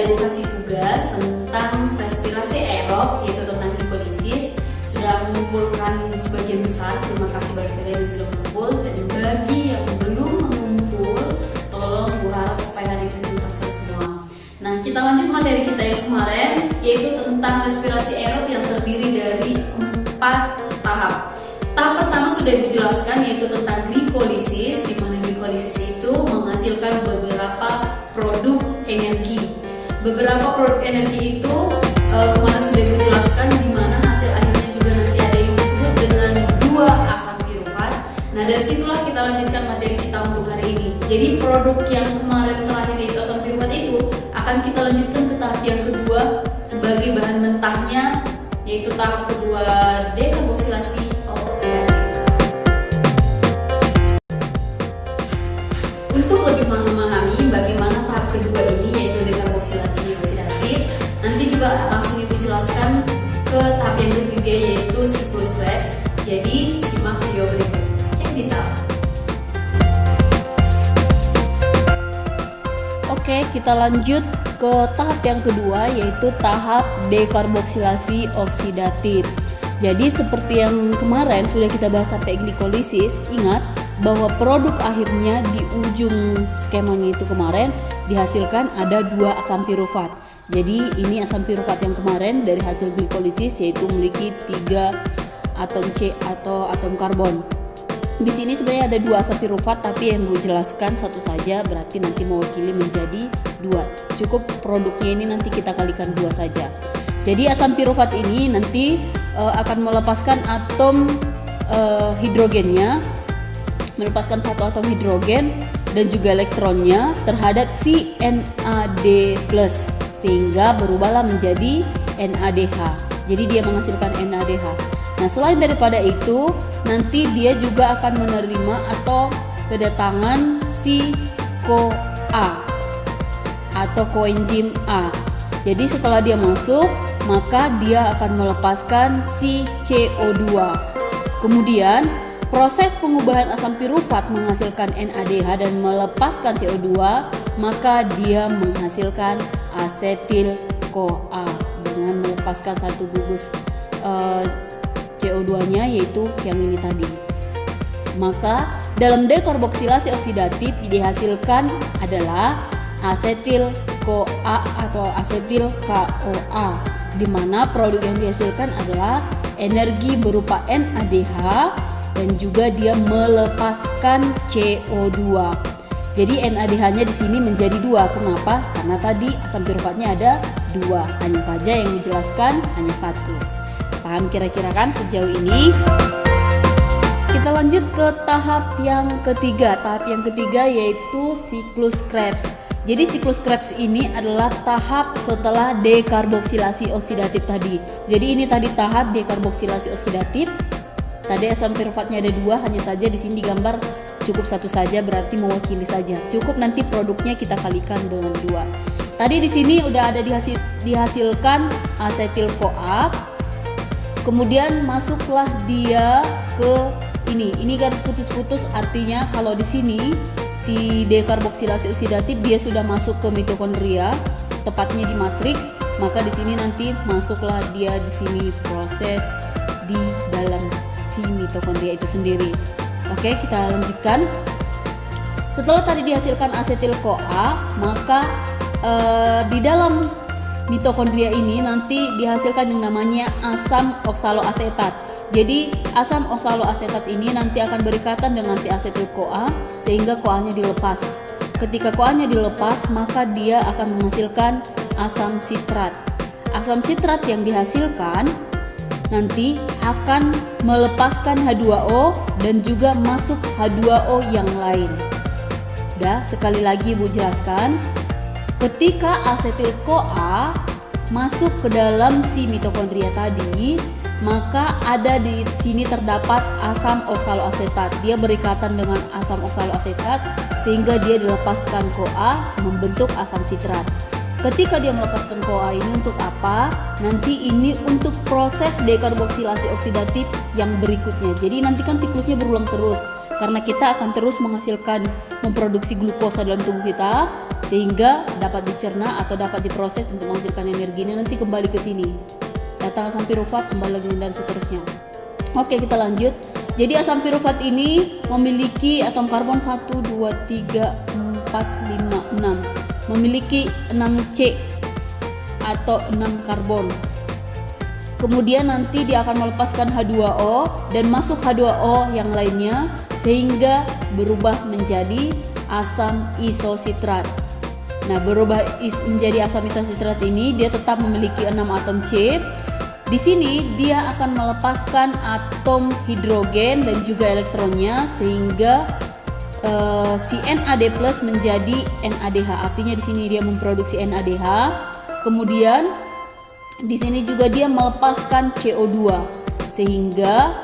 dikasih tugas tentang respirasi aerob, yaitu tentang glikolisis. Sudah mengumpulkan sebagian besar, terima kasih bagi kalian yang sudah mengumpul. Dan bagi yang belum mengumpul, tolong Bu harap supaya hari ini tuntaskan semua. Nah, kita lanjut materi kita yang kemarin, yaitu tentang respirasi aerob yang terdiri dari 4 tahap. Tahap pertama sudah Ibu jelaskan, yaitu tentang glikolisis, di mana glikolisis itu menghasilkan beberapa produk energi. Beberapa produk energi itu kemarin sudah Ibu jelaskan, di mana hasil akhirnya juga nanti ada yang disebut dengan 2 asam pirufat. Nah, dari situlah kita lanjutkan materi kita untuk hari ini. Jadi produk yang kemarin terakhir yaitu asam pirufat itu akan kita lanjutkan ke tahap yang kedua sebagai bahan mentahnya, yaitu tahap kedua dekarboksilasi oksidatif. Untuk lebih memahami bagaimana tahap kedua ini yaitu dekarboksilasi oksidatif, nanti juga langsung Ibu jelaskan ke tahap yang ketiga yaitu siklus Krebs. Jadi simak video berikut. Cek this out. Oke, kita lanjut ke tahap yang kedua yaitu tahap dekarboksilasi oksidatif. Jadi seperti yang kemarin sudah kita bahas sampai glikolisis, ingat bahwa produk akhirnya di ujung skemanya itu kemarin dihasilkan ada 2 asam pirufat. Jadi ini asam pirufat yang kemarin dari hasil glikolisis yaitu memiliki 3 atom C atau atom karbon. Di sini sebenarnya ada 2 asam pirufat, tapi yang Bu jelaskan satu saja, berarti nanti mewakili menjadi 2. Cukup produknya ini nanti kita kalikan 2 saja. Jadi asam pirufat ini nanti akan melepaskan atom hidrogennya, melepaskan 1 atom hidrogen dan juga elektronnya terhadap si NAD+, sehingga berubahlah menjadi NADH. Jadi dia menghasilkan NADH. Nah, selain daripada itu, nanti dia juga akan menerima atau kedatangan si CoA atau coenzim A. Jadi setelah dia masuk, maka dia akan melepaskan si CO2. Kemudian proses pengubahan asam pirufat menghasilkan NADH dan melepaskan CO2, maka dia menghasilkan asetil CoA dengan melepaskan 1 gugus CO2-nya, yaitu yang ini tadi. Maka dalam dekarboksilasi oksidatif dihasilkan adalah asetil CoA atau asetil KOA, di mana produk yang dihasilkan adalah energi berupa NADH dan juga dia melepaskan CO2. Jadi NADH-nya di sini menjadi 2. Kenapa? Karena tadi asam piruvatnya ada 2. Hanya saja yang menjelaskan hanya 1. Paham kira-kira kan sejauh ini? Kita lanjut ke tahap yang ketiga. Tahap yang ketiga yaitu siklus Krebs. Jadi siklus Krebs ini adalah tahap setelah dekarboksilasi oksidatif tadi. Jadi ini tadi tahap dekarboksilasi oksidatif. Tadi asam piruvatnya ada 2, hanya saja di sini digambar cukup 1 saja, berarti mewakili saja. Cukup nanti produknya kita kalikan dengan 2. Tadi di sini udah ada dihasilkan asetil CoA. Kemudian masuklah dia ke ini garis putus-putus, artinya kalau di sini si dekarboksilasi oksidatif dia sudah masuk ke mitokondria, tepatnya di matriks, maka di sini nanti masuklah dia di sini proses di dalam si mitokondria itu sendiri. Oke, kita lanjutkan. Setelah tadi dihasilkan asetil CoA, maka di dalam mitokondria ini nanti dihasilkan yang namanya asam oksaloasetat. Jadi asam oksaloasetat ini nanti akan berikatan dengan si asetil CoA sehingga CoA-nya dilepas. Ketika CoA-nya dilepas, maka dia akan menghasilkan asam sitrat. Asam sitrat yang dihasilkan nanti akan melepaskan H2O dan juga masuk H2O yang lain. Udah, sekali lagi Ibu jelaskan. Ketika asetil CoA masuk ke dalam si mitokondria tadi, maka ada di sini terdapat asam oksaloasetat. Dia berikatan dengan asam oksaloasetat sehingga dia dilepaskan CoA membentuk asam sitrat. Ketika dia melepaskan CoA ini untuk apa? Nanti ini untuk proses dekarboksilasi oksidatif yang berikutnya. Jadi nanti kan siklusnya berulang terus karena kita akan terus memproduksi glukosa dalam tubuh kita. sehingga dapat dicerna atau dapat diproses untuk menghasilkan energi. Ini nanti kembali ke sini, datang asam pirufat, kembali lagi dan seterusnya. Oke, kita lanjut. Jadi asam pirufat ini memiliki atom karbon 1, 2, 3, 4, 5, 6. Memiliki 6C atau 6 karbon. Kemudian nanti dia akan melepaskan H2O dan masuk H2O yang lainnya sehingga berubah menjadi asam isositrat. Nah, berubah menjadi asam isositrat ini dia tetap memiliki 6 atom C. Di sini dia akan melepaskan atom hidrogen dan juga elektronnya sehingga si NAD+ menjadi NADH. Artinya di sini dia memproduksi NADH. Kemudian di sini juga dia melepaskan CO2 sehingga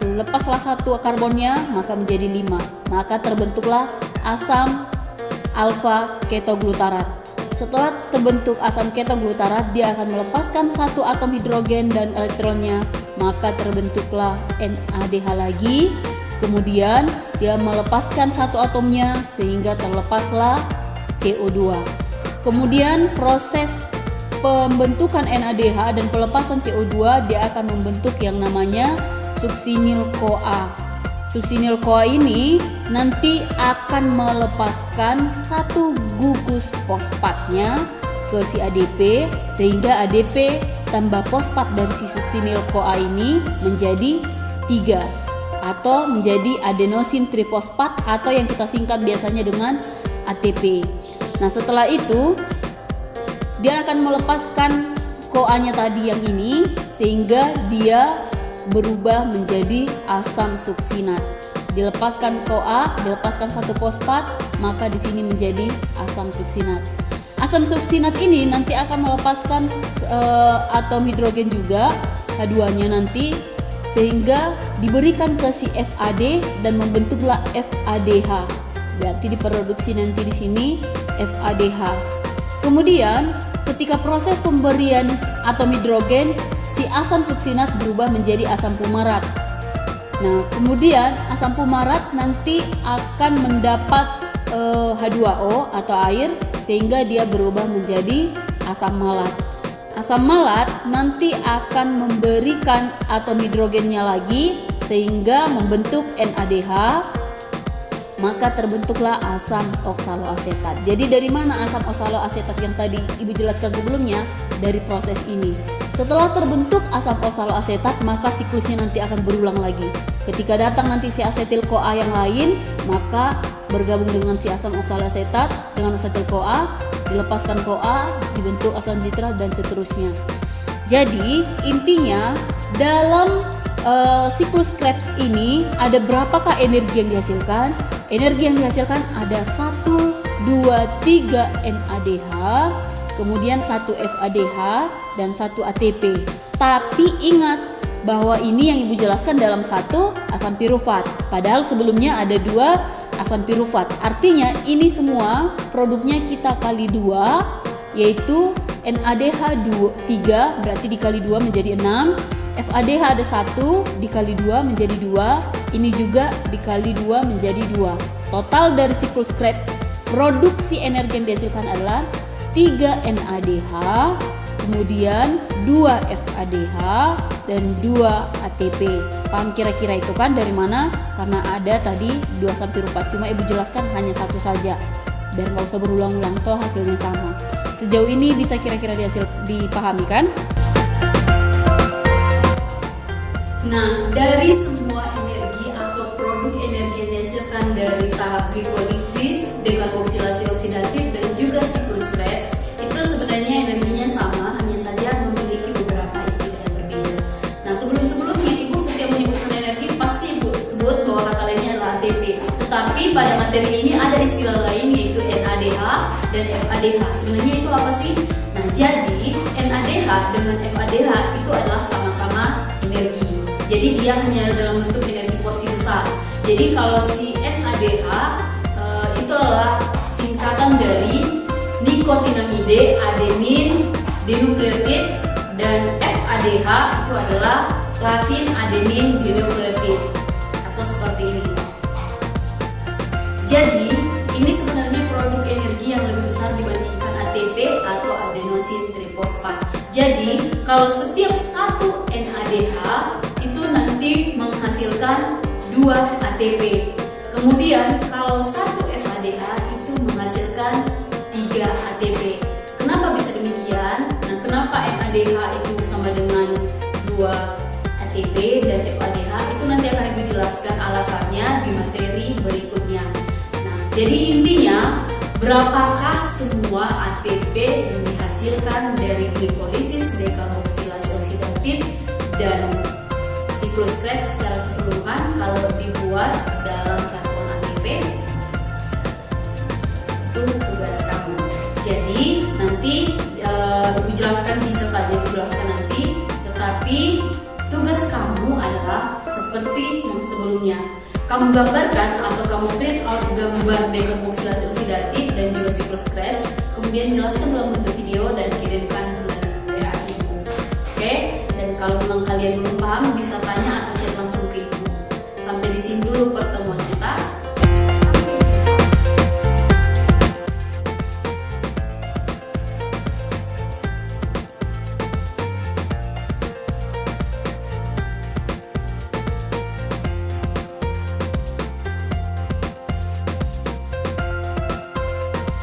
lepaslah satu karbonnya maka menjadi 5. Maka terbentuklah asam alfa ketoglutarat. Setelah terbentuk asam ketoglutarat, dia akan melepaskan satu atom hidrogen dan elektronnya, maka terbentuklah NADH lagi. Kemudian dia melepaskan satu atomnya sehingga terlepaslah CO2. Kemudian proses pembentukan NADH dan pelepasan CO2 dia akan membentuk yang namanya suksinil-CoA. Suksinil-CoA ini nanti akan melepaskan satu gugus fosfatnya ke si ADP sehingga ADP tambah fosfat dari si suksinil-CoA ini menjadi 3 atau menjadi adenosin trifosfat atau yang kita singkat biasanya dengan ATP. Nah, setelah itu dia akan melepaskan CoA-nya tadi yang ini sehingga dia berubah menjadi asam suksinat. Dilepaskan CoA, dilepaskan satu fosfat, maka di sini menjadi asam suksinat. Asam suksinat ini nanti akan melepaskan atom hidrogen juga, H2-nya nanti, sehingga diberikan ke si FAD dan membentuklah FADH. Berarti diproduksi nanti di sini FADH. Kemudian ketika proses pemberian atom hidrogen, si asam suksinat berubah menjadi asam fumarat. Nah, kemudian asam fumarat nanti akan mendapat H2O atau air sehingga dia berubah menjadi asam malat. Asam malat nanti akan memberikan atom hidrogennya lagi sehingga membentuk NADH. Maka terbentuklah asam oksaloasetat. Jadi dari mana asam oksaloasetat yang tadi Ibu jelaskan sebelumnya? Dari proses ini. Setelah terbentuk asam oksaloasetat, maka siklusnya nanti akan berulang lagi. Ketika datang nanti si asetil-CoA yang lain, maka bergabung dengan si asam oksaloasetat dengan asetil-CoA, dilepaskan CoA, dibentuk asam sitrat dan seterusnya. Jadi intinya dalam siklus Krebs ini ada berapakah energi yang dihasilkan? Energi yang dihasilkan ada 1, 2, 3 NADH, kemudian 1 FADH dan 1 ATP. Tapi ingat bahwa ini yang Ibu jelaskan dalam 1 asam pirufat. Padahal sebelumnya ada 2 asam pirufat. Artinya ini semua produknya kita kali 2, yaitu NADH 3 berarti dikali 2 menjadi 6. FADH ada 1 dikali 2 menjadi 2, ini juga dikali 2 menjadi 2. Total dari siklus Krebs produksi energi yang dihasilkan adalah 3 NADH, kemudian 2 FADH dan 2 ATP. Paham kira-kira itu kan dari mana? Karena ada tadi 2 asam pirufat, cuma Ibu jelaskan hanya 1 saja biar nggak usah berulang-ulang, toh hasilnya sama. Sejauh ini bisa kira-kira dipahami kan? Nah, dari semua energi atau produk energi yang dihasilkan dari tahap glikolisis, dekarboksilasi oksidatif dan juga siklus Krebs itu sebenarnya energinya sama, hanya saja memiliki beberapa istilah yang berbeda. Nah, sebelumnya Ibu setiap menyebutkan energi pasti Ibu sebut bahwa kata lainnya adalah ATP. Tetapi pada materi ini ada istilah lain yaitu NADH dan FADH. Sebenarnya itu apa sih? Nah, jadi NADH dengan FADH itu adalah sama-sama energi. Jadi dia hanya dalam bentuk energi porsi besar. Jadi kalau si NADH itu adalah singkatan dari nikotinamide, adenin, dinukleotid, dan FADH itu adalah clavin, adenin, dinukleotid atau seperti ini. Jadi ini sebenarnya produk energi yang lebih besar adenosin trifosfat. Jadi kalau setiap satu NADH itu nanti menghasilkan 2 ATP. Kemudian kalau satu FADH itu menghasilkan 3 ATP. Kenapa bisa demikian? Nah, kenapa NADH itu sama dengan 2 ATP dan FADH itu nanti akan Ibu jelaskan alasannya di materi berikutnya. Nah, jadi intinya berapakah semua ATP yang dihasilkan dari glikolisis dekarboksilasi oksidatif dan siklus Krebs secara keseluruhan kalau dibuat dalam satuan ATP? Itu tugas kamu. Jadi nanti Ibu jelaskan, bisa saja Ibu jelaskan nanti, tetapi tugas kamu adalah seperti yang sebelumnya. Kamu gambarkan atau kamu print out gambar dekarboksilasi oksidatif dan juga siklus Krebs, kemudian jelaskan dalam bentuk video dan kirimkan melalui WA Ibu. Oke? Dan kalau memang kalian belum paham, bisa tanya atau chat langsung ke Ibu. Sampai di sini dulu